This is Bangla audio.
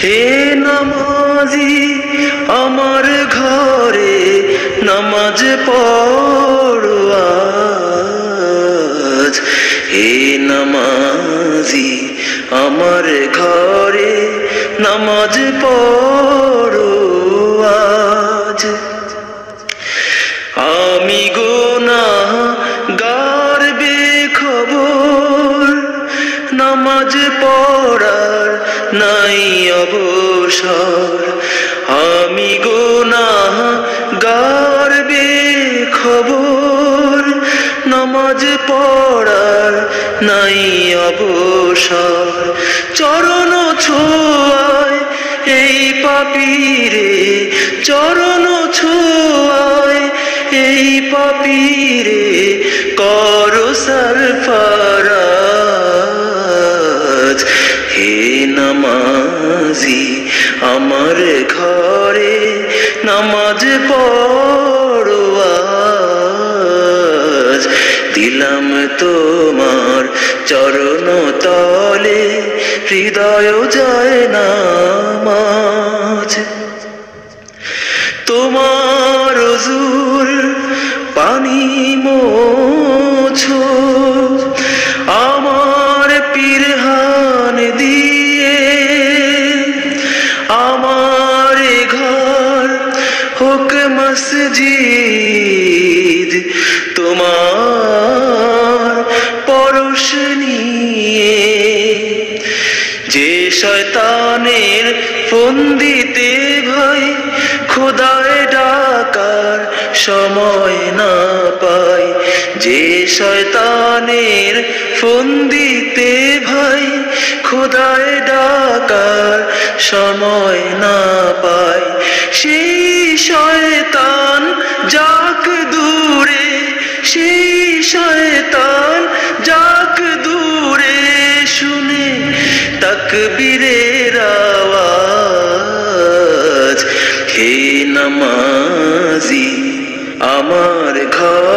হে নামাজি আমার ঘরে নামাজ পড়ো আজ। হে নামাজি আমার ঘরে নামাজ পড়ো আজ। আমি গুনাহগার বেখবর, নামাজ পড়ার নাই অবসর। আমি গুনাহগার বেখবর, নামাজ পড়ার নাই অবসর। চরণ ছোঁয়ায় এই পাপীরে, চরণ ছোঁয়ায় এই পাপীরে করো সরফরাজ। হে নামাজি আমার ঘরে নামাজ পড়ো আজ। দিলাম তোমার চরণ তলে হৃদয় যায় নামাজ। তোমার হুজুর পানি মোছো আমার পিরহান দিয়ে। আমার ঘর হোক মসজিদ তোমার পরশ নিয়ে। যে শয়তানের ফন্দিতে ভাই খোদায় ডাকার সময় না পাই। যে শয়তানের ফন্দিতে ভাই খোদায় ডাকার সময় না পাই। সেই শয়তান যাক দূরে, সেই শয়তান যাক দূরে। শুনে তাকবীরের আওয়াজ। হে নামাজি আমার ঘর